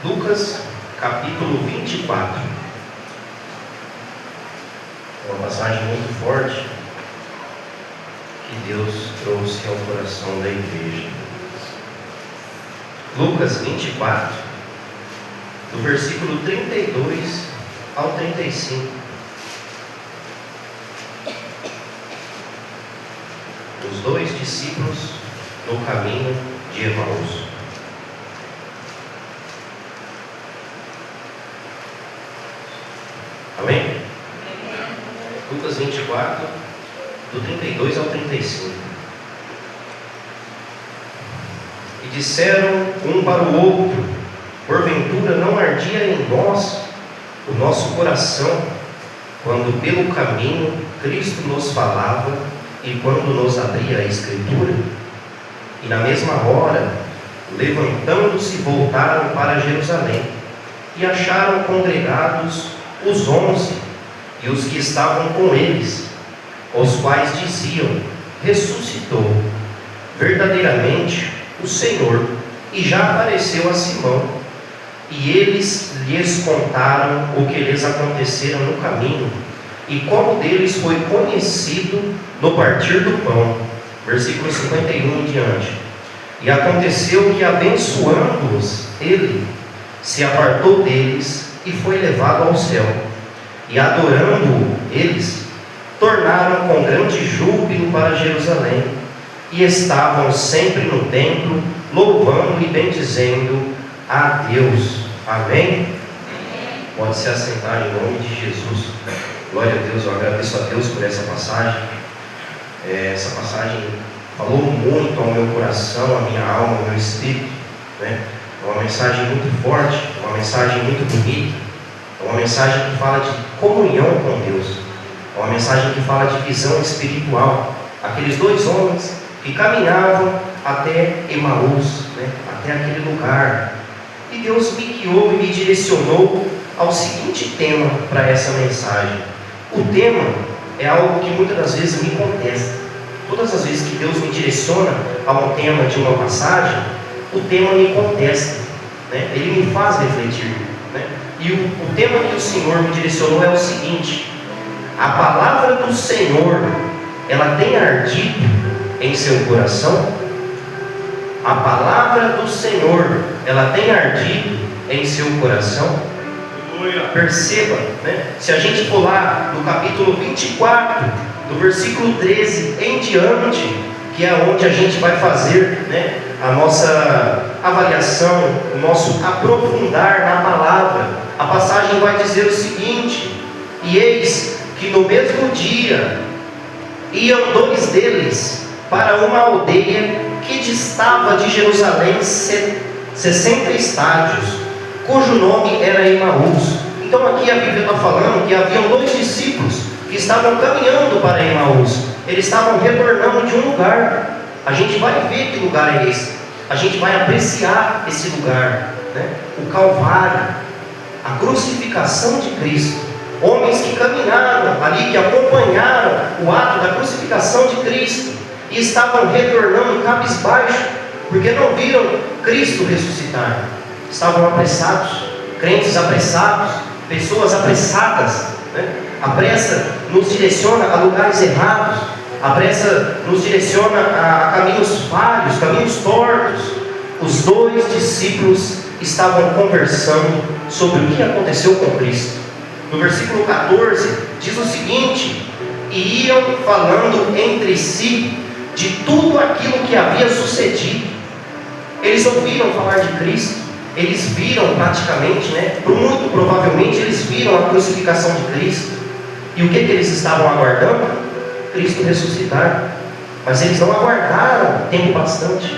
Lucas, capítulo 24. É uma passagem muito forte que Deus trouxe ao coração da igreja. Lucas 24, do versículo 32 ao 35. Os dois discípulos no caminho de Emaús. Amém? Lucas 24, do 32 ao 35. E disseram um para o outro: porventura não ardia em nós o nosso coração, quando pelo caminho Cristo nos falava e quando nos abria a Escritura? E na mesma hora, levantando-se, voltaram para Jerusalém, e acharam congregados os 11 e os que estavam com eles, os quais diziam: ressuscitou verdadeiramente o Senhor, e já apareceu a Simão. E eles lhes contaram o que lhes acontecera no caminho, e como deles foi conhecido no partir do pão. Versículo 51 em diante. E aconteceu que, abençoando-os, ele se apartou deles e foi levado ao céu. E adorando-o, eles tornaram com grande júbilo para Jerusalém, e estavam sempre no templo, louvando e bendizendo a Deus. Amém? Pode se assentar em nome de Jesus. Glória a Deus. Eu agradeço a Deus por essa passagem. Essa passagem falou muito ao meu coração, à minha alma, ao meu espírito, né? É uma mensagem muito forte, uma mensagem muito bonita, é uma mensagem que fala de comunhão com Deus, é uma mensagem que fala de visão espiritual. Aqueles dois homens que caminhavam até Emaús, né? Até aquele lugar, e Deus me guiou e me direcionou ao seguinte tema para essa mensagem. O tema é algo que muitas das vezes me contesta. Todas as vezes que Deus me direciona a um tema de uma passagem, o tema me contesta, né? Ele me faz refletir, né? E o tema que o Senhor me direcionou é o seguinte: a palavra do Senhor, ela tem ardido em seu coração? A palavra do Senhor, ela tem ardido em seu coração? Perceba, né? Se a gente for lá no capítulo 24, do versículo 13 em diante, que é onde a gente vai fazer, né, a nossa avaliação, o nosso aprofundar na palavra, a passagem vai dizer o seguinte: e eis que no mesmo dia iam dois deles para uma aldeia que distava de Jerusalém 60 estádios, cujo nome era Emaús. Então aqui a Bíblia está falando que haviam dois discípulos que estavam caminhando para Emaús. Eles estavam retornando de um lugar. A gente vai ver que lugar é esse. A gente vai apreciar esse lugar, né? O Calvário, a crucificação de Cristo. Homens que caminharam ali, que acompanharam o ato da crucificação de Cristo, e estavam retornando cabisbaixo, porque não viram Cristo ressuscitar. Estavam apressados, crentes apressados, pessoas apressadas, né? A pressa nos direciona a lugares errados, a pressa nos direciona a caminhos falhos, caminhos tortos. Os dois discípulos estavam conversando sobre o que aconteceu com Cristo. No versículo 14 diz o seguinte: e iam falando entre si de tudo aquilo que havia sucedido. Eles ouviram falar de Cristo, eles viram praticamente, né? Muito provavelmente eles viram a crucificação de Cristo. E o que eles estavam aguardando? Cristo ressuscitar. Mas eles não aguardaram tempo bastante.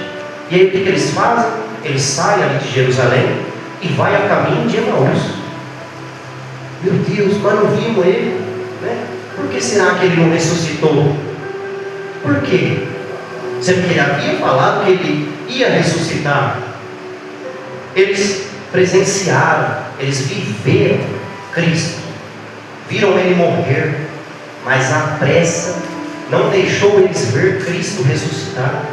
E aí o que eles fazem? Eles saem ali de Jerusalém e vai a caminho de Emaús. Meu Deus, mas não vimos ele, né? Por que será que ele não ressuscitou? Por quê? Será que ele havia falado que ele ia ressuscitar? Eles presenciaram, eles viveram Cristo, viram ele morrer, mas a pressa não deixou eles ver Cristo ressuscitar.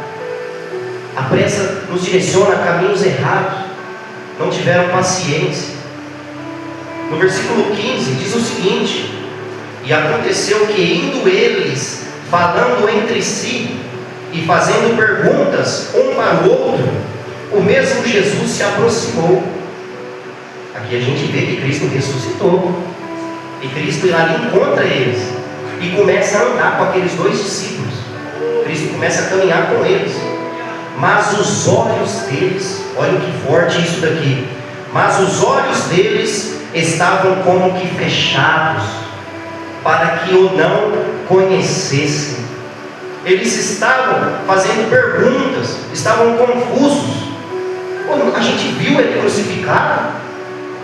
A pressa nos direciona a caminhos errados. não tiveram paciência. No versículo 15 diz o seguinte: e aconteceu que, indo eles falando entre si e fazendo perguntas um para o outro, o mesmo Jesus se aproximou. Aqui a gente vê que Cristo ressuscitou, e Cristo ali encontra eles e começa a andar com aqueles dois discípulos. Cristo começa a caminhar com eles, mas os olhos deles, olha que forte isso daqui, mas os olhos deles estavam como que fechados, para que o não conhecessem. Eles estavam fazendo perguntas, estavam confusos. A gente viu ele crucificado,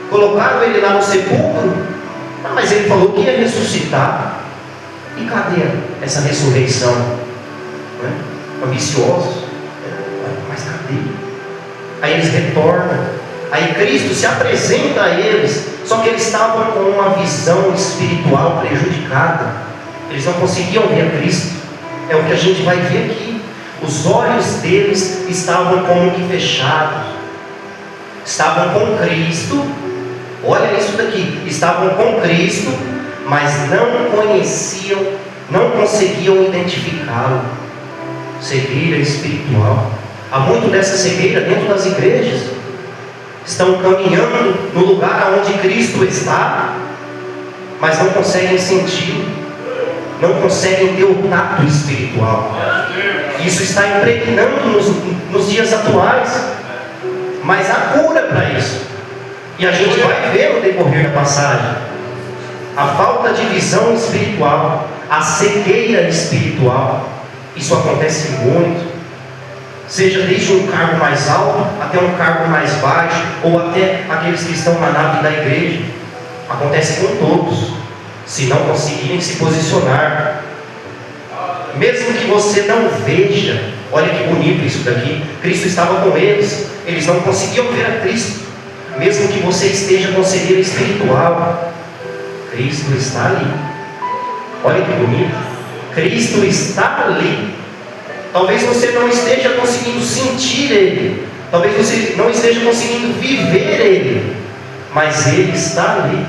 colocaram ele lá no sepulcro, mas ele falou que ia ressuscitar. E cadê essa ressurreição? Ambiciosos, mas cadê? Aí eles retornam, aí Cristo se apresenta a eles, só que eles estavam com uma visão espiritual prejudicada, eles não conseguiam ver a Cristo. É o que a gente vai ver aqui. Os olhos deles estavam como que fechados, estavam com Cristo, olha isso daqui, estavam com Cristo, mas não conheciam, não conseguiam identificá-lo. Cegueira espiritual. Há muito dessa cegueira dentro das igrejas. Estão caminhando no lugar onde Cristo está, mas não conseguem sentir, não conseguem ter o tato espiritual. Isso está impregnando nos dias atuais, mas há cura para isso, e a gente vai ver no decorrer da passagem. A falta de visão espiritual, a cegueira espiritual, isso acontece muito, seja desde um cargo mais alto até um cargo mais baixo, ou até aqueles que estão na nave da igreja. Acontece com todos, se não conseguirem se posicionar. Mesmo que você não veja, olha que bonito isso daqui, Cristo estava com eles, eles não conseguiam ver a Cristo. Mesmo que você esteja com cegueira espiritual, Cristo está ali. Olha que bonito, Cristo está ali. Talvez você não esteja conseguindo sentir Ele, talvez você não esteja conseguindo viver Ele, mas Ele está ali.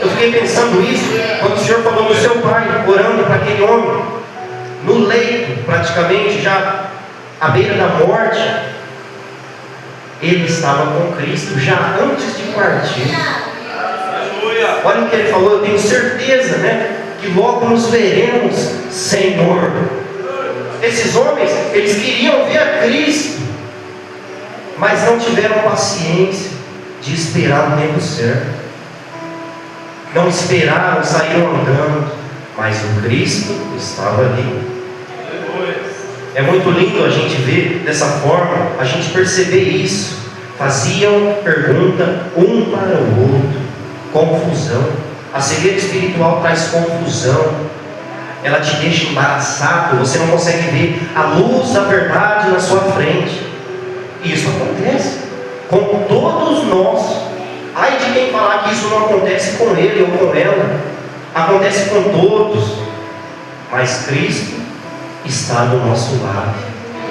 Eu fiquei pensando isso quando o Senhor falou do seu pai, orando para aquele homem, no leito, praticamente já à beira da morte. Ele estava com Cristo já antes de partir. Olha o que ele falou: eu tenho certeza, que logo nos veremos, Senhor. Esses homens, eles queriam ver a Cristo, mas não tiveram paciência de esperar o tempo certo. Não esperaram, saíram andando, mas o Cristo estava ali. É muito lindo a gente ver dessa forma, a gente perceber isso. Faziam pergunta um para o outro, confusão. A cegueira espiritual traz confusão, ela te deixa embaraçado, você não consegue ver a luz da verdade na sua frente. E isso acontece com todos nós. Ai de quem falar que isso não acontece com ele ou com ela. Acontece com todos, mas Cristo está do nosso lado.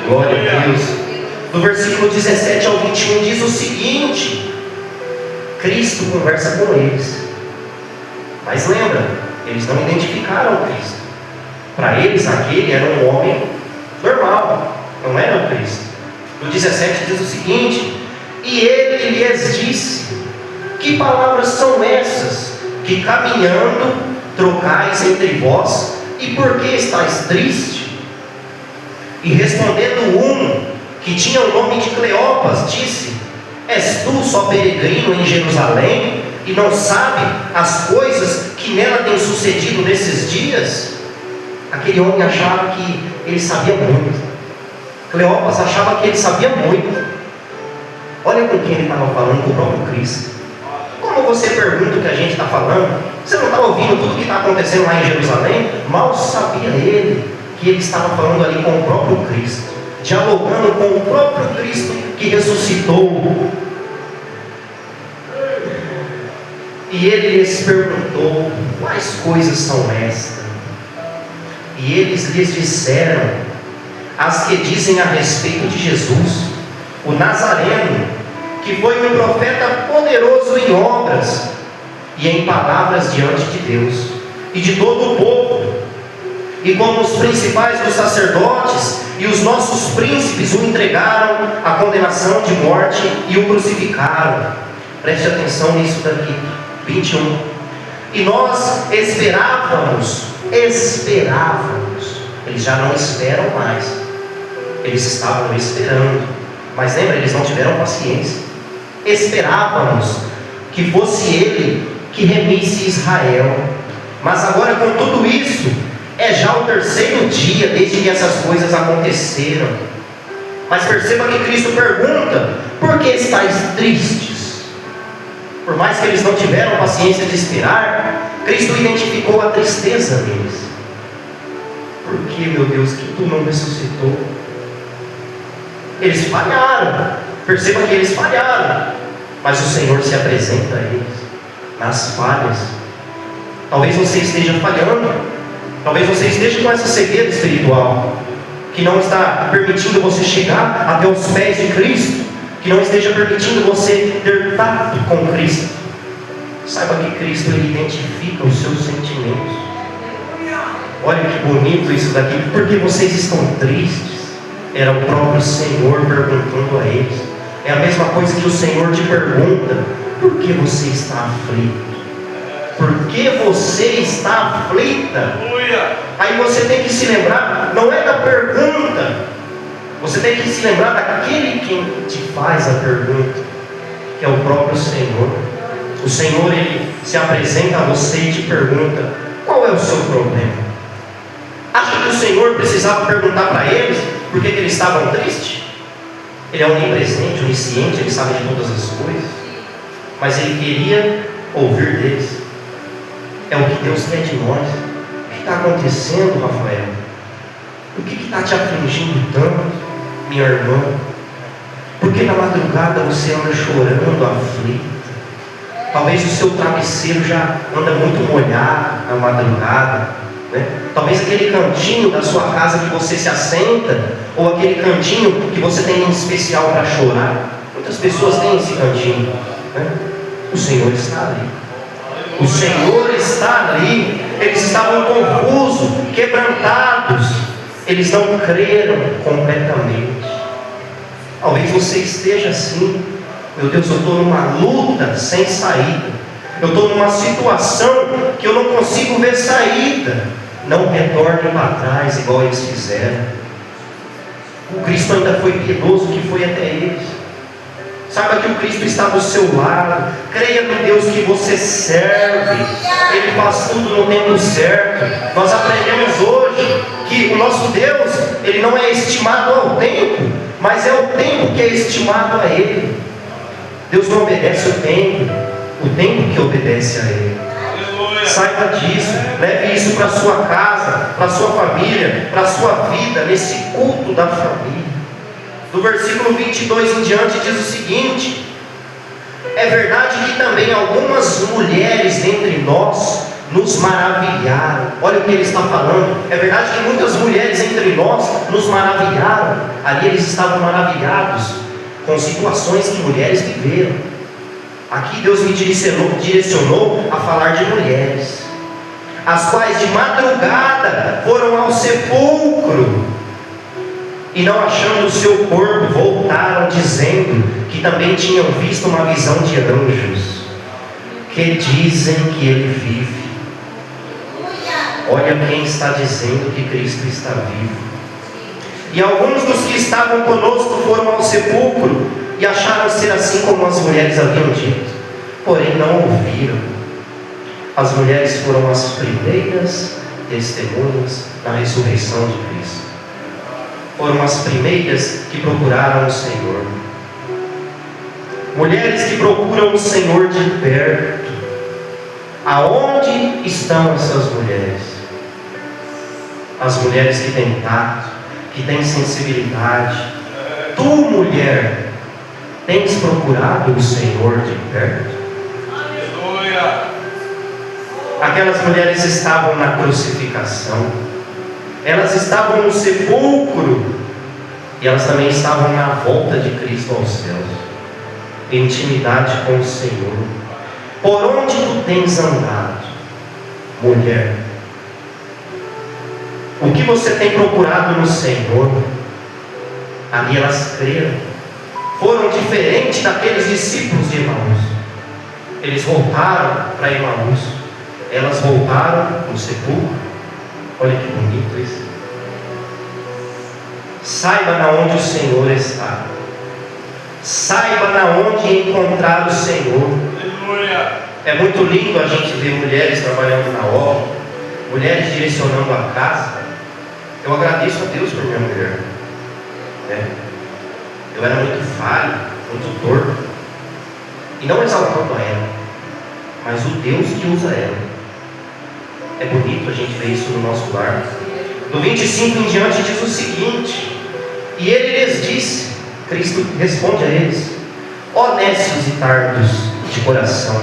Glória a Deus. Do versículo 17 ao 21 diz o seguinte: Cristo conversa com eles, mas lembra, eles não identificaram Cristo. Para eles aquele era um homem normal, não era o Cristo. No 17 diz o seguinte: e ele lhes disse: que palavras são essas que caminhando trocais entre vós, e por que estáis triste? E respondendo que tinha o nome de Cleopas, disse: és tu só peregrino em Jerusalém, e não sabe as coisas que nela têm sucedido nesses dias? Aquele homem achava que ele sabia muito. Cleopas achava que ele sabia muito. Olha com quem ele estava falando, com o próprio Cristo. Como você pergunta o que a gente está falando? Você não está ouvindo tudo que está acontecendo lá em Jerusalém? Mal sabia ele que ele estava falando ali com o próprio Cristo, dialogando com o próprio Cristo que ressuscitou. E ele lhes perguntou: quais coisas são estas? E eles lhes disseram: as que dizem a respeito de Jesus, o Nazareno, que foi um profeta poderoso em obras e em palavras diante de Deus e de todo o povo. E como os principais dos sacerdotes e os nossos príncipes o entregaram à condenação de morte e o crucificaram. Preste atenção nisso daqui, 21. E nós esperávamos, eles já não esperam mais, eles estavam esperando, mas lembra, eles não tiveram paciência. Esperávamos que fosse ele que remisse Israel, mas agora com tudo isso, é já o terceiro dia desde que essas coisas aconteceram. Mas perceba que Cristo pergunta: por que estáis tristes? Por mais que eles não tiveram paciência de esperar, Cristo identificou a tristeza deles. Por que, meu Deus, que tu não ressuscitou? Eles falharam. Perceba que eles falharam, mas o Senhor se apresenta a eles nas falhas. Talvez você esteja falhando, talvez você esteja com essa cegueira espiritual, que não está permitindo você chegar até os pés de Cristo, que não esteja permitindo você ter tato com Cristo. Saiba que Cristo, Ele identifica os seus sentimentos. Olha que bonito isso daqui. Por que vocês estão tristes? Era o próprio Senhor perguntando a eles. É a mesma coisa que o Senhor te pergunta: por que você está aflito? Por que você está aflita? Aí você tem que se lembrar, não é da pergunta, você tem que se lembrar daquele quem te faz a pergunta, que é o próprio Senhor. O Senhor, Ele se apresenta a você e te pergunta: qual é o seu problema? Acha que o Senhor precisava perguntar para eles por que eles estavam tristes? Ele é onipresente, onisciente, Ele sabe de todas as coisas, mas Ele queria ouvir deles. É o que Deus quer de nós. O que está acontecendo, Rafael? O que está te afligindo tanto, minha irmã? Por que na madrugada você anda chorando, aflita? Talvez o seu travesseiro já anda muito molhado na madrugada, né? Talvez aquele cantinho da sua casa que você se assenta, ou aquele cantinho que você tem em especial para chorar. Muitas pessoas têm esse cantinho, né? O Senhor está ali. O Senhor está ali. Eles estavam confusos, quebrantados. Eles não creram completamente. Talvez você esteja assim: meu Deus, eu estou numa luta sem saída. Eu estou numa situação que eu não consigo ver saída. Não retorne para trás igual eles fizeram. O Cristo ainda foi piedoso, que foi até eles. Saiba que o Cristo está do seu lado. Creia no Deus que você serve. Ele faz tudo no tempo certo. Nós aprendemos hoje que o nosso Deus, Ele não é estimado ao tempo, mas é o tempo que é estimado a Ele. Deus não obedece o tempo que obedece a Ele. Saiba disso, leve isso para a sua casa, para a sua família, para a sua vida, nesse culto da família. Do versículo 22 em diante diz o seguinte: é verdade que também algumas mulheres dentre nós nos maravilharam. Olha o que ele está falando. É verdade que muitas mulheres entre nós nos maravilharam. Ali eles estavam maravilhados com situações que mulheres viveram. Aqui Deus me direcionou a falar de mulheres, as quais de madrugada foram ao sepulcro e, não achando o seu corpo, voltaram dizendo que também tinham visto uma visão de anjos, que dizem que ele vive. Olha quem está dizendo que Cristo está vivo. E alguns dos que estavam conosco foram ao sepulcro e acharam ser assim como as mulheres haviam dito, porém não ouviram. As mulheres foram as primeiras testemunhas da ressurreição de Cristo. Foram as primeiras que procuraram o Senhor. Mulheres que procuram o Senhor de perto. Aonde estão essas mulheres? As mulheres que têm tato, que têm sensibilidade. Tu, mulher, tens procurado o Senhor de perto? Aleluia! Aquelas mulheres estavam na crucificação, elas estavam no sepulcro, e elas também estavam na volta de Cristo aos céus. intimidade com o Senhor. Por onde tu tens andado, mulher? O que você tem procurado no Senhor? Ali elas creram. Foram diferentes daqueles discípulos de Emaús. Eles voltaram para Emaús. Elas voltaram no sepulcro. Olha que bonito isso. Saiba na onde o Senhor está. Saiba na onde encontrar o Senhor. É muito lindo a gente ver mulheres trabalhando na obra, mulheres direcionando a casa. Eu agradeço a Deus por minha mulher. Eu era muito falho, muito torto, e não exaltando a ela, mas o Deus que usa ela. É bonito a gente ver isso no nosso lar. Do 25 em diante diz o seguinte: e ele lhes disse, Cristo responde a eles: ó nécios e tardos de coração,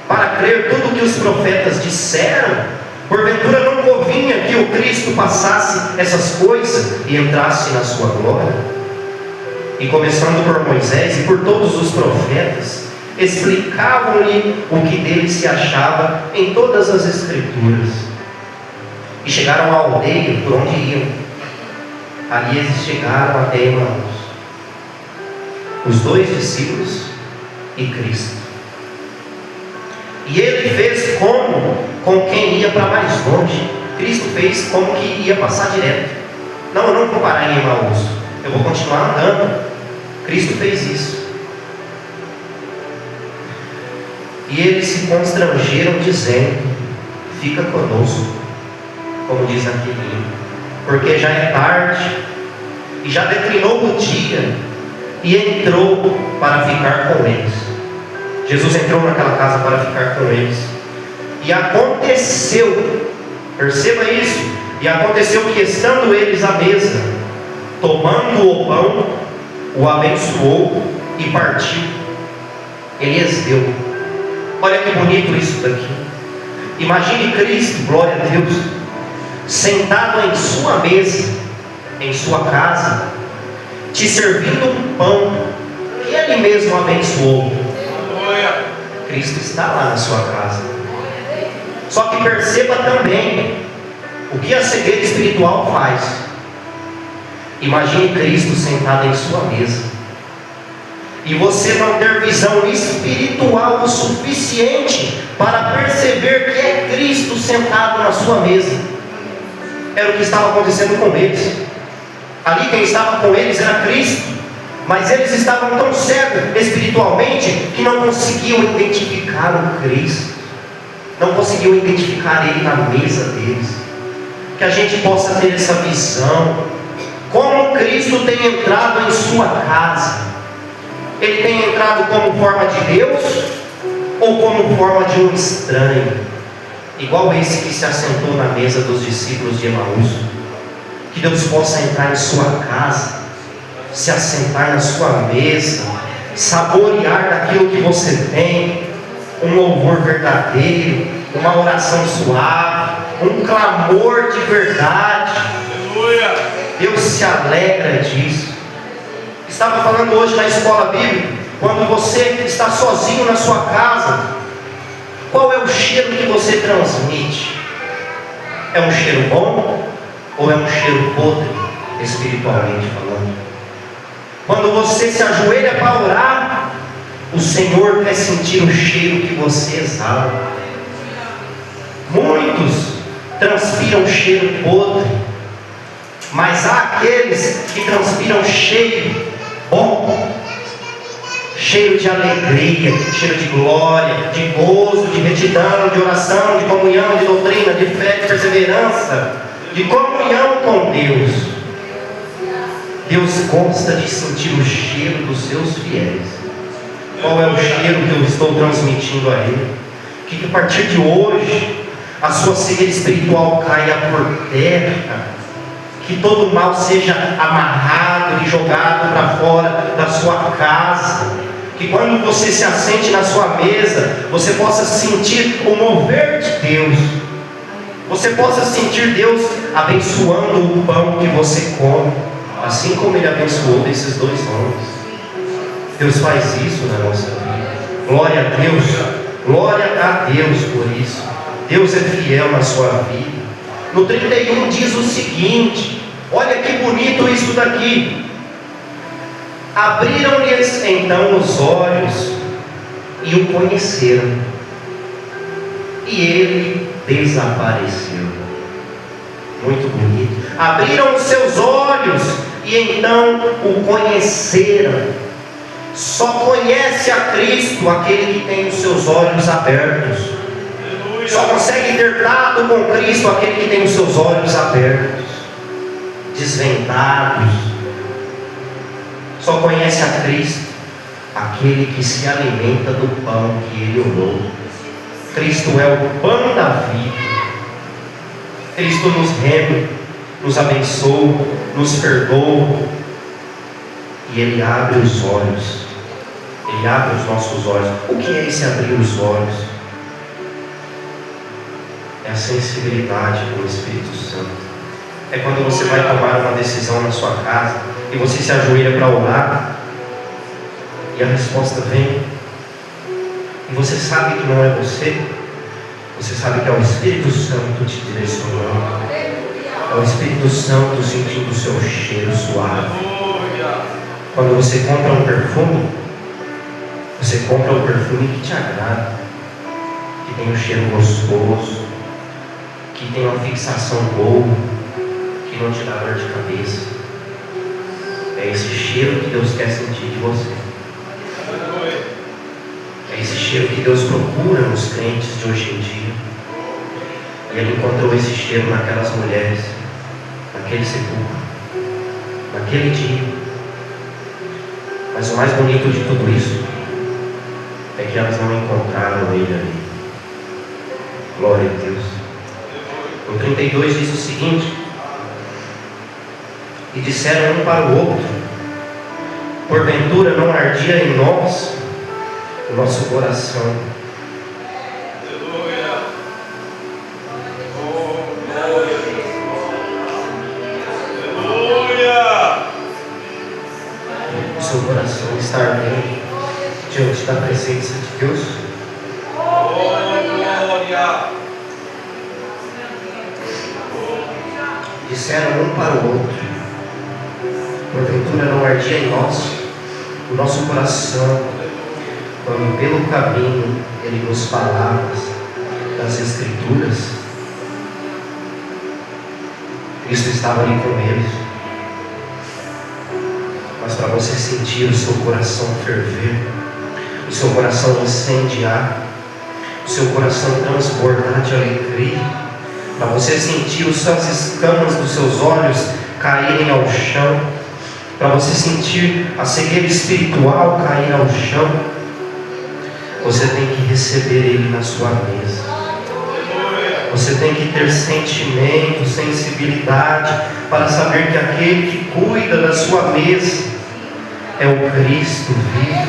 para crer tudo o que os profetas disseram, porventura não convinha que o Cristo passasse essas coisas e entrasse na sua glória? E começando por Moisés e por todos os profetas, explicavam-lhe o que dele se achava em todas as Escrituras. E chegaram à aldeia por onde iam. Ali eles chegaram até Emaús, os dois discípulos e Cristo. E ele fez como com quem ia para mais longe. Cristo fez como que ia passar direto. Não, eu não vou parar em Emaús, eu vou continuar andando. Cristo fez isso. E eles se constrangeram dizendo: fica conosco, como diz aquele hino, porque já é tarde e já declinou o dia. E entrou para ficar com eles. Jesus entrou naquela casa para ficar com eles. E aconteceu, perceba isso, e aconteceu que estando eles à mesa, tomando o pão, o abençoou e partiu. Ele lhes deu. Olha que bonito isso daqui. Imagine Cristo, glória a Deus, sentado em sua mesa, em sua casa, te servindo um pão que Ele mesmo abençoou. Cristo está lá na sua casa. Só que perceba também o que a cegueira espiritual faz. Imagine Cristo sentado em sua mesa e você não ter visão espiritual o suficiente para perceber que é Cristo sentado na sua mesa. Era o que estava acontecendo com eles. Ali quem estava com eles era Cristo, mas eles estavam tão cegos espiritualmente que não conseguiam identificar o Cristo, não conseguiam identificar Ele na mesa deles. Que a gente possa ter essa visão, como Cristo tem entrado em sua casa. Ele tem entrado como forma de Deus ou como forma de um estranho, igual esse que se assentou na mesa dos discípulos de Emaús. Que Deus possa entrar em sua casa, se assentar na sua mesa, saborear daquilo que você tem, um louvor verdadeiro, uma oração suave, um clamor de verdade. Deus se alegra disso. Estava falando hoje na escola bíblica, quando você está sozinho na sua casa, qual é o cheiro que você transmite? É um cheiro bom? Ou é um cheiro podre, espiritualmente falando? Quando você se ajoelha para orar, o Senhor quer sentir o cheiro que você exala. Muitos transpiram cheiro podre, mas há aqueles que transpiram cheiro bom, cheiro de alegria, cheiro de glória, de gozo, de retidão, de oração, de comunhão, de doutrina, de fé, de perseverança, de comunhão com Deus. Deus gosta de sentir o cheiro dos seus fiéis. Qual é o cheiro que eu estou transmitindo a Ele? Que a partir de hoje a sua cegueira espiritual caia por terra, que todo mal seja amarrado e jogado para fora da sua casa, que quando você se assente na sua mesa, você possa sentir o mover de Deus, você possa sentir Deus abençoando o pão que você come, assim como Ele abençoou desses dois homens. Deus faz isso na nossa vida. Glória a Deus por isso. Deus é fiel na sua vida. No 31 diz o seguinte: olha que bonito isso daqui. Abriram-lhes então os olhos e o conheceram, e ele desapareceu. Muito bonito. Abriram os seus olhos e então o conheceram. Só conhece a Cristo aquele que tem os seus olhos abertos. Só consegue ter dado com Cristo aquele que tem os seus olhos abertos, desvendados. Só conhece a Cristo aquele que se alimenta do pão que Ele orou. Cristo é o pão da vida. Cristo nos reme, nos abençoa, nos perdoa, e Ele abre os olhos. Ele abre os nossos olhos. O que é esse abrir os olhos? É a sensibilidade com o Espírito Santo. É quando você vai tomar uma decisão na sua casa e você se ajoelha para orar e a resposta vem, e você sabe que não é você. Você sabe que é o Espírito Santo te direcionando. É o Espírito Santo sentindo o seu cheiro suave. Quando você compra um perfume, você compra um perfume que te agrada, que tem um cheiro gostoso, que tem uma fixação boa, que não te dá dor de cabeça. É esse cheiro que Deus quer sentir de você. É esse cheiro que Deus procura nos crentes de hoje em dia. E Ele encontrou esse cheiro naquelas mulheres, naquele sepulcro, naquele dia. Mas o mais bonito de tudo isso é que elas não encontraram Ele ali. Glória a Deus. No 32 diz o seguinte: e disseram um para o outro: porventura não ardia em nós o nosso coração? O seu coração está ardendo diante da presença de Deus? Disseram um para o outro: porventura não ardia em nós o nosso coração, quando pelo caminho Ele nos falava das Escrituras? Cristo estava ali com eles. Mas para você sentir o seu coração ferver, o seu coração incendiar, o seu coração transbordar de alegria, para você sentir as escamas dos seus olhos caírem ao chão, para você sentir a cegueira espiritual cair ao chão, você tem que receber Ele na sua mesa. Você tem que ter sentimento, sensibilidade, para saber que aquele que cuida da sua mesa é o Cristo vivo,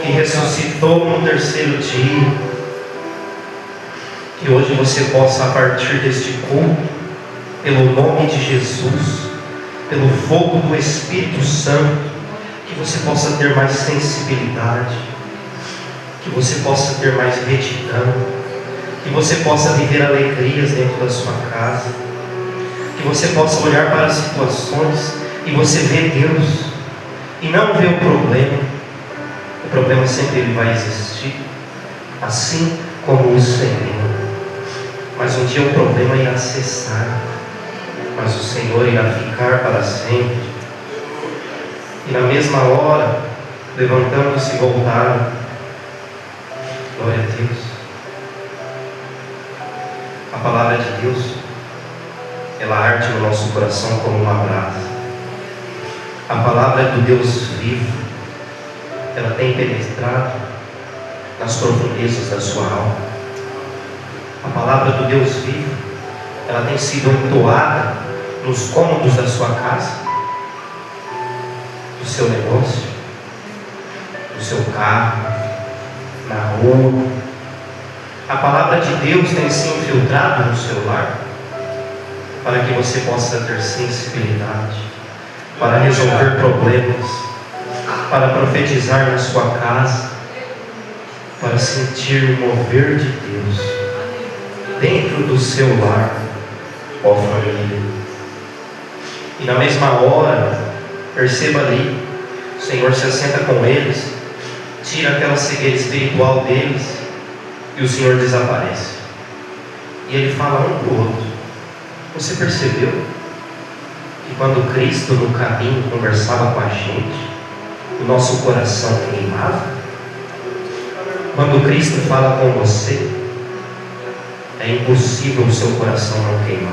que ressuscitou no terceiro dia. Que hoje você possa, a partir deste culto, pelo nome de Jesus, pelo fogo do Espírito Santo, que você possa ter mais sensibilidade, que você possa ter mais retidão, que você possa viver alegrias dentro da sua casa, que você possa olhar para as situações e você ver Deus e não ver o problema. O problema sempre ele vai existir, assim como o Senhor. Mas um dia o problema irá cessar, mas o Senhor irá ficar para sempre. E na mesma hora, levantando-se, voltaram. Glória a Deus. A palavra de Deus, ela arde no nosso coração como uma brasa. A palavra do Deus vivo, ela tem penetrado nas profundezas da sua alma. A palavra do Deus vivo, ela tem sido entoada nos cômodos da sua casa, do seu negócio, do seu carro, na rua. A palavra de Deus tem se infiltrado no seu lar, para que você possa ter sensibilidade, para resolver problemas, para profetizar na sua casa, para sentir o mover de Deus dentro do seu lar, ó família. E na mesma hora, perceba ali, o Senhor se assenta com eles, tira aquela cegueira espiritual deles, e o Senhor desaparece. E Ele fala um para o outro: você percebeu que quando Cristo no caminho conversava com a gente, o nosso coração queimava? Quando Cristo fala com você, é impossível o seu coração não queimar.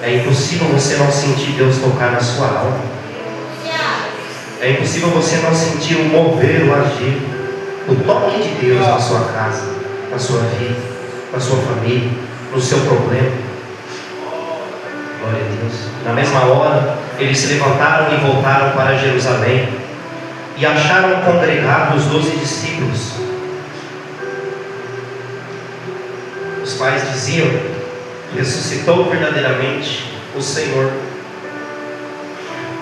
É impossível você não sentir Deus tocar na sua alma. É impossível você não sentir o mover, o agir, o toque de Deus na sua casa, na sua vida, na sua família, no seu problema. Glória a Deus. Na mesma hora, eles se levantaram e voltaram para Jerusalém e acharam congregados os 12 discípulos, os quais diziam: ressuscitou verdadeiramente o Senhor,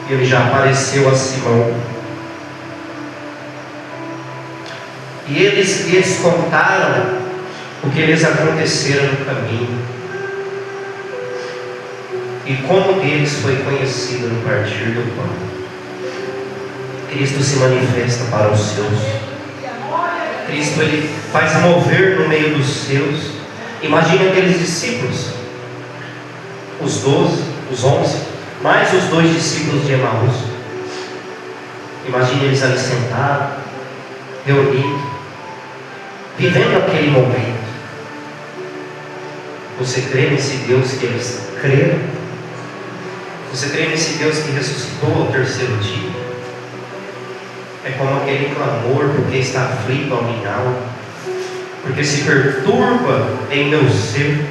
e Ele já apareceu a Simão. E eles lhes contaram o que lhes acontecera no caminho, e como deles foi conhecido no partir do pão. Cristo se manifesta para os seus. Cristo, Ele faz mover no meio dos seus. Imagine aqueles discípulos, os 12, os 11, mais os 2 discípulos de Emaús. Imagine eles ali sentados, reunidos, vivendo aquele momento. Você crê nesse Deus que eles creram? Você crê nesse Deus que ressuscitou ao terceiro dia? É como aquele clamor: porque está aflito a minha alma, porque se perturba em meu ser,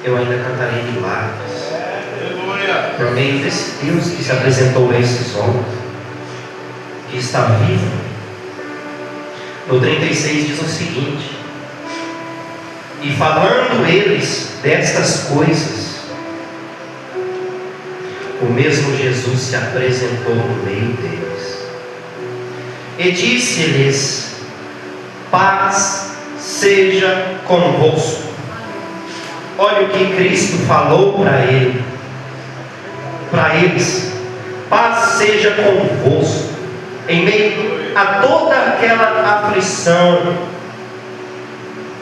eu ainda cantarei milagres. Por meio desse Deus que se apresentou a esses homens, que está vivo. No 36 diz o seguinte: e falando eles destas coisas, o mesmo Jesus se apresentou no meio deles e disse-lhes: paz seja convosco. Olha o que Cristo falou para eles: paz seja convosco. Em meio a toda aquela aflição,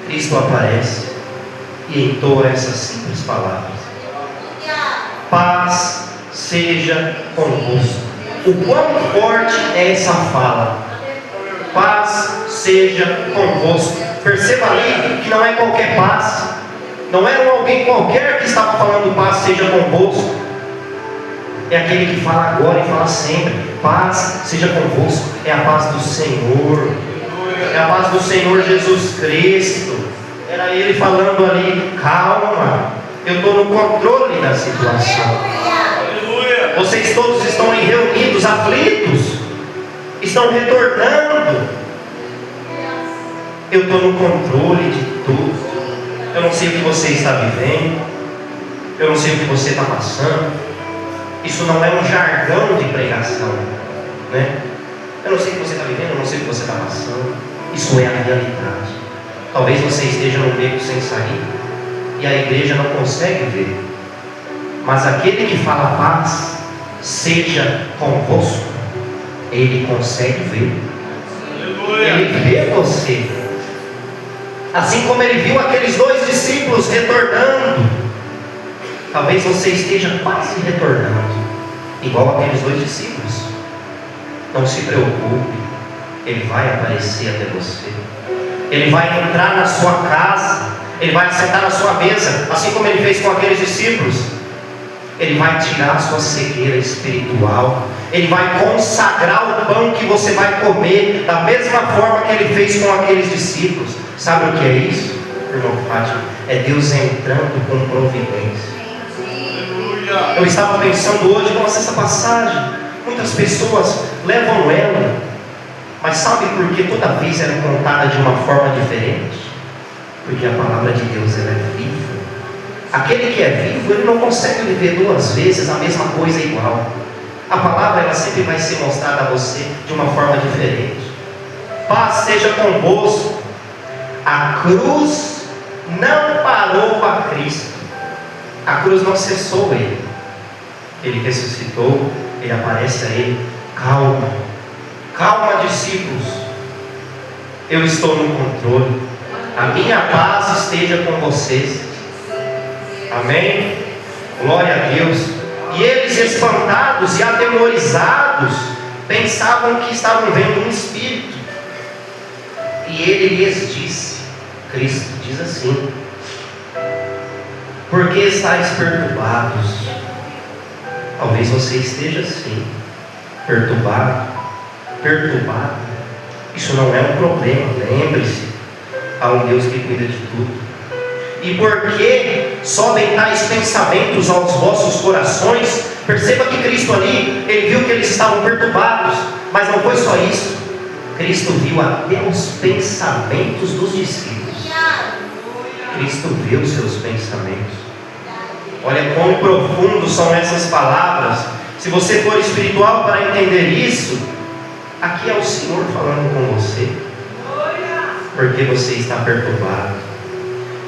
Cristo aparece e entoa essas simples palavras: paz seja convosco. O quão forte é essa fala? Paz seja convosco. Perceba ali que não é qualquer paz, não era alguém qualquer que estava falando paz seja convosco. É aquele que fala agora e fala sempre: paz seja convosco. É a paz do Senhor, é a paz do Senhor Jesus Cristo. Era Ele falando ali: calma, eu estou no controle da situação. Vocês todos estão aí reunidos, aflitos, estão retornando. Eu estou no controle de tudo. Eu não sei o que você está vivendo, eu não sei o que você está passando. Isso não é um jargão de pregação, né? Eu não sei o que você está vivendo, eu não sei o que você está passando. Isso é a realidade. Talvez você esteja num beco sem sair e a igreja não consegue ver, mas aquele que fala paz seja convosco, Ele consegue ver. Ele vê você. Assim como Ele viu aqueles 2 discípulos retornando, talvez você esteja quase retornando, igual aqueles 2 discípulos. Não se preocupe, Ele vai aparecer até você. Ele vai entrar na sua casa, Ele vai sentar na sua mesa, assim como Ele fez com aqueles discípulos. Ele vai tirar a sua cegueira espiritual. Ele vai consagrar o pão que você vai comer, da mesma forma que Ele fez com aqueles discípulos. Sabe o que é isso, irmão Fátima? É Deus entrando com providência. Eu estava pensando hoje, nossa, essa passagem, muitas pessoas levam ela, mas sabe por que toda vez ela é contada de uma forma diferente? Porque a palavra de Deus, ela é viva. Aquele que é vivo, ele não consegue viver 2 vezes a mesma coisa igual. A palavra ela sempre vai ser mostrada a você de uma forma diferente. Paz seja convosco. A cruz não parou a Cristo. A cruz não cessou Ele. Ele ressuscitou, Ele aparece a Ele. Calma, calma, discípulos. Eu estou no controle. A minha paz esteja com vocês. Amém? Glória a Deus. E eles, espantados e atemorizados, pensavam que estavam vendo um espírito. E Ele lhes disse, Cristo diz assim: por que estáis perturbados? Talvez você esteja assim, perturbado. Isso não é um problema, lembre-se, há um Deus que cuida de tudo. E porque sobem tais pensamentos aos vossos corações? Perceba que Cristo ali, Ele viu que eles estavam perturbados, mas não foi só isso. Cristo viu até os pensamentos dos discípulos. Cristo viu os seus pensamentos. Olha quão profundos são essas palavras. Se você for espiritual para entender isso, aqui é o Senhor falando com você. Porque você está perturbado?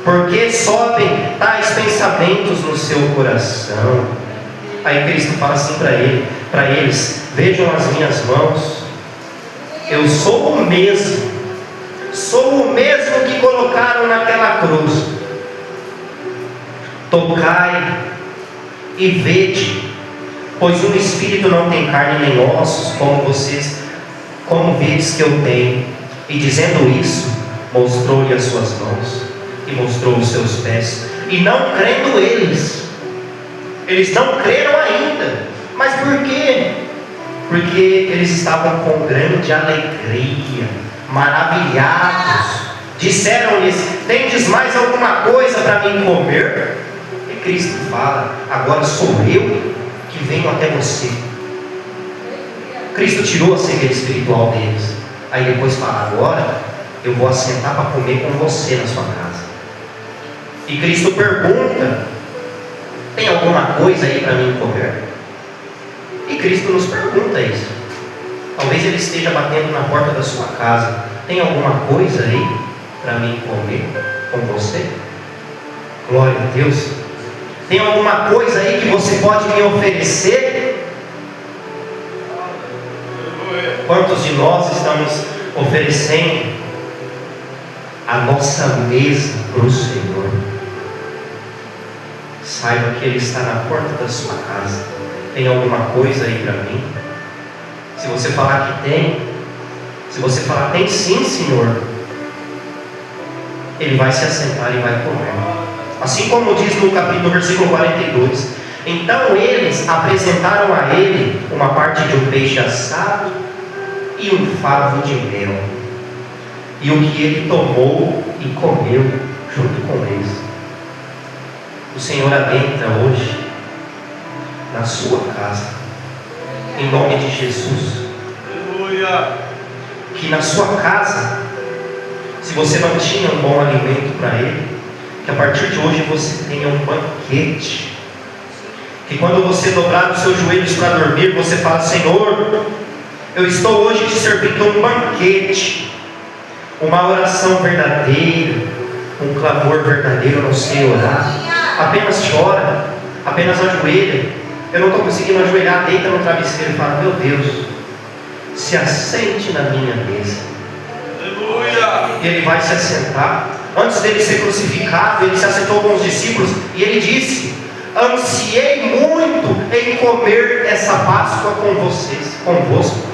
Porque sobem tais pensamentos no seu coração? Aí Cristo fala assim para eles: vejam as minhas mãos. Eu sou o mesmo que colocaram naquela cruz. Tocai e vede, pois um espírito não tem carne nem ossos, como vedes que eu tenho. E dizendo isso, mostrou-lhe as suas mãos e mostrou os seus pés. E não crendo eles não creram ainda. Mas por quê? Porque eles estavam com grande alegria, maravilhados. Disseram-lhes: tendes mais alguma coisa para mim comer? E Cristo fala: agora sou eu que venho até você. Cristo tirou a cegueira espiritual deles. Aí depois fala: agora eu vou assentar para comer com você na sua casa. E Cristo pergunta: tem alguma coisa aí para mim comer? E Cristo nos pergunta isso. Talvez Ele esteja batendo na porta da sua casa: tem alguma coisa aí para mim comer com você? Glória a Deus. Tem alguma coisa aí que você pode me oferecer? Quantos de nós estamos oferecendo a nossa mesa para o Senhor? Saiba que Ele está na porta da sua casa. Tem alguma coisa aí para mim? Se você falar que tem, se você falar tem sim, Senhor, Ele vai se assentar e vai comer. Assim como diz no versículo 42: então eles apresentaram a Ele uma parte de um peixe assado e um favo de mel, e o que Ele tomou e comeu junto com eles. O Senhor adentra hoje na sua casa, em nome de Jesus. Aleluia. Que na sua casa, se você não tinha um bom alimento para Ele, que a partir de hoje você tenha um banquete. Que quando você dobrar os seus joelhos para dormir, você fala: Senhor, eu estou hoje te servindo um banquete, uma oração verdadeira, um clamor verdadeiro. Eu não sei orar, apenas chora, apenas ajoelha. Eu não estou conseguindo ajoelhar, deita no travesseiro e fala: meu Deus, se assente na minha mesa. Aleluia. E Ele vai se assentar. Antes dele ser crucificado, Ele se assentou com os discípulos e Ele disse: ansiei muito em comer essa Páscoa com vocês, convosco.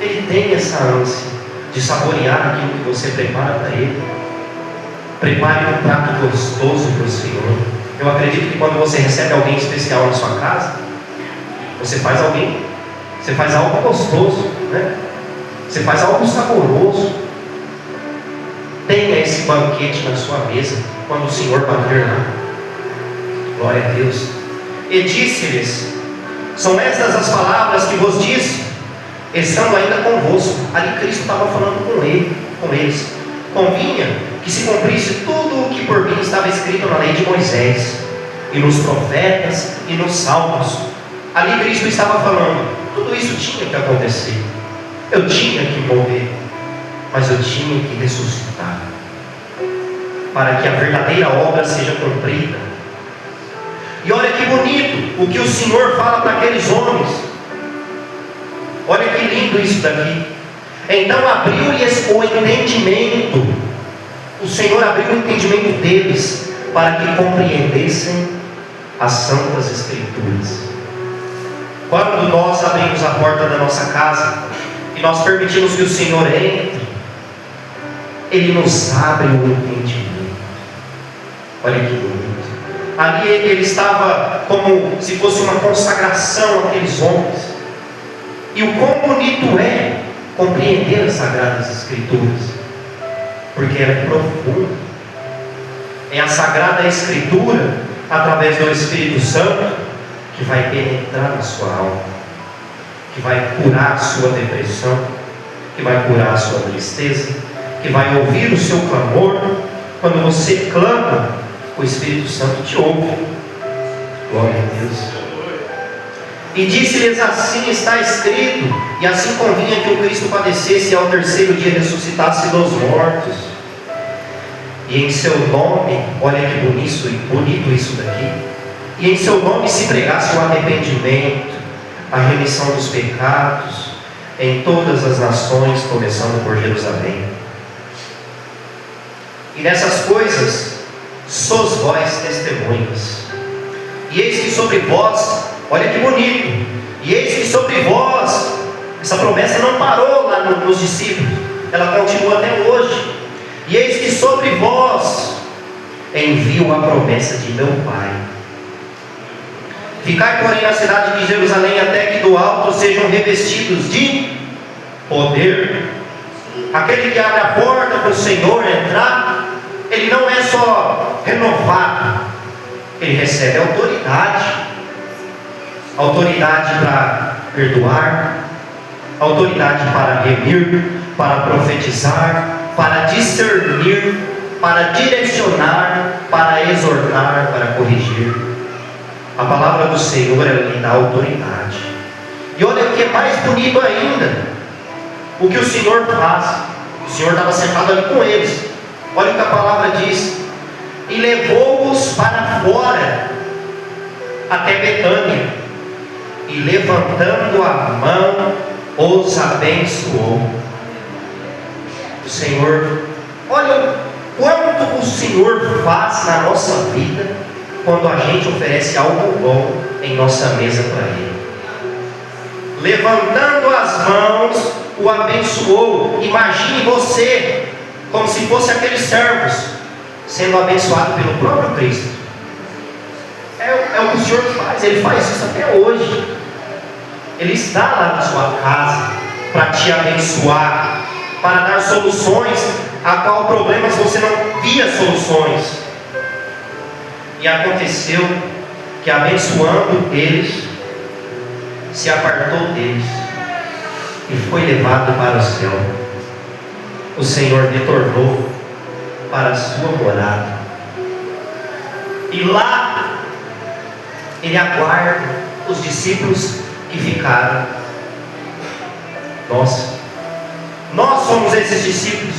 Ele tem essa ânsia de saborear aquilo que você prepara para Ele. Prepare um prato gostoso para o Senhor. Eu acredito que quando você recebe alguém especial na sua casa, você faz algo gostoso, né? Você faz algo saboroso. Tenha esse banquete na sua mesa quando o Senhor bater lá. Glória a Deus. E disse-lhes: são estas as palavras que vos disse, estando ainda convosco. Ali Cristo estava falando com eles. Convinha que se cumprisse tudo o que por mim estava escrito na lei de Moisés, e nos profetas, e nos salmos. Ali Cristo estava falando: tudo isso tinha que acontecer, eu tinha que morrer, mas eu tinha que ressuscitar, para que a verdadeira obra seja cumprida. E olha que bonito o que o Senhor fala para aqueles homens. Olha que lindo isso daqui. Então abriu-lhes o entendimento. O Senhor abriu o entendimento deles, para que compreendessem as Santas Escrituras. Quando nós abrimos a porta da nossa casa e nós permitimos que o Senhor entre, Ele nos abre o entendimento. Olha que bonito. Ali ele estava como se fosse uma consagração àqueles homens. E o quão bonito é compreender as Sagradas Escrituras, porque ela é profunda. É a Sagrada Escritura, através do Espírito Santo, que vai penetrar na sua alma, que vai curar a sua depressão, que vai curar a sua tristeza, que vai ouvir o seu clamor. Quando você clama, o Espírito Santo te ouve. Glória a Deus. E disse-lhes: assim está escrito, e assim convinha que o Cristo padecesse e ao terceiro dia ressuscitasse dos mortos. E em seu nome, olha que bonito isso daqui, e em seu nome se pregasse o arrependimento, a remissão dos pecados, em todas as nações, começando por Jerusalém. E dessas coisas sois vós testemunhas. E eis que sobre vós, olha que bonito, e eis que sobre vós, essa promessa não parou lá nos discípulos, ela continua até hoje. E eis que sobre vós envio a promessa de meu Pai. Ficai, porém, na cidade de Jerusalém, até que do alto sejam revestidos de poder. Aquele que abre a porta para o Senhor entrar, ele não é só renovado, ele recebe autoridade. Autoridade para perdoar, autoridade para remir, para profetizar, para discernir, para direcionar, para exortar, para corrigir. A palavra do Senhor, ela lhe dá autoridade. E olha o que é mais bonito ainda, o que o Senhor faz. O Senhor estava sentado ali com eles. Olha o que a palavra diz: e levou-os para fora, até Betânia, e levantando a mão, os abençoou. O Senhor, olha quanto o Senhor faz na nossa vida, quando a gente oferece algo bom em nossa mesa para Ele. Levantando as mãos, o abençoou. Imagine você, como se fosse aqueles servos, sendo abençoado pelo próprio Cristo. É o que o Senhor faz, Ele faz isso até hoje. Ele está lá na sua casa para te abençoar, para dar soluções a qual problemas você não via soluções. E aconteceu que, abençoando eles, se apartou deles e foi levado para o céu. O Senhor retornou para a sua morada, e lá Ele aguarda os discípulos que ficaram. Nós somos esses discípulos.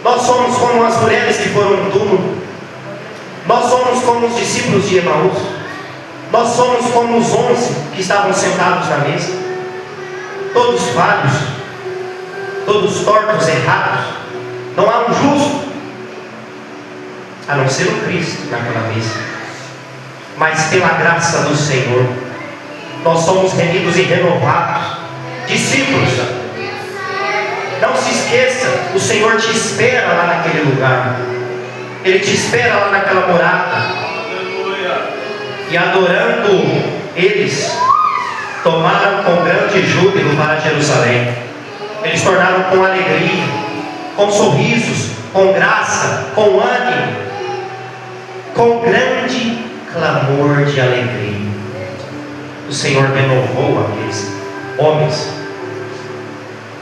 Nós somos como as mulheres que foram no túmulo. Nós somos como os discípulos de Emaús. Nós somos como os 11 que estavam sentados na mesa, todos falhos, todos tortos, errados. Não há um justo, a não ser o Cristo naquela mesa. Mas pela graça do Senhor, nós somos remidos e renovados. Discípulos, não se esqueça, o Senhor te espera lá naquele lugar. Ele te espera lá naquela morada. E adorando eles, tomaram com grande júbilo para Jerusalém. Eles tornaram com alegria, com sorrisos, com graça, com ânimo, com grande clamor de alegria. O Senhor renovou aqueles homens.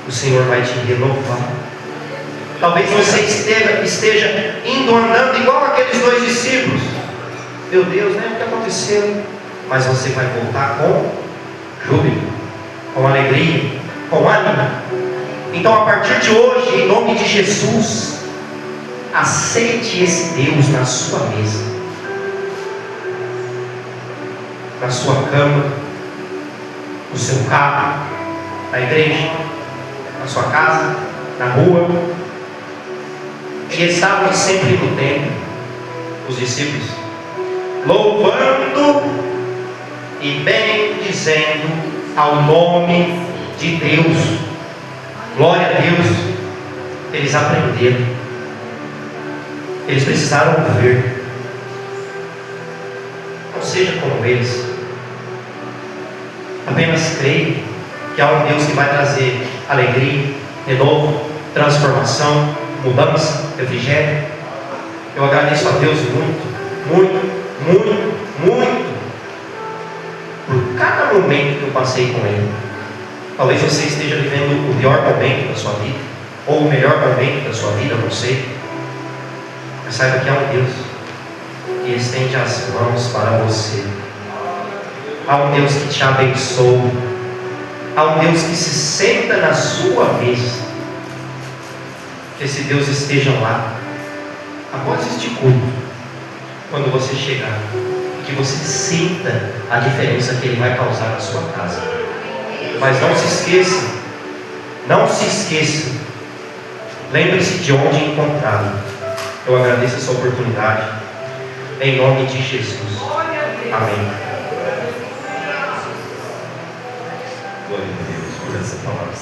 O Senhor vai te renovar. Talvez você esteja indo andando igual aqueles dois discípulos. Meu Deus, né? O que aconteceu? mas você vai voltar com júbilo, com alegria, com ânimo. Então, a partir de hoje, em nome de Jesus, aceite esse Deus na sua mesa, na sua cama, no seu carro, na igreja, na sua casa, na rua. E estavam sempre no templo, os discípulos, louvando e bendizendo ao nome de Deus. Glória a Deus. Eles aprenderam, eles precisaram ver. Não seja como eles, apenas creia que há um Deus que vai trazer alegria, renovo, transformação, mudança, refrigério. Eu agradeço a Deus muito por cada momento que eu passei com Ele. Talvez você esteja vivendo o pior momento da sua vida, ou o melhor momento da sua vida, não sei. Mas saiba que há um Deus que estende as mãos para você. Há um Deus que te abençoa. Há um Deus que se senta na sua mesa. Que esse Deus esteja lá após este culto, quando você chegar, que você sinta a diferença que Ele vai causar na sua casa. Mas não se esqueça, lembre-se de onde encontrá-lo. Eu agradeço essa oportunidade, em nome de Jesus. Amém. Glória a Deus por essa palavra.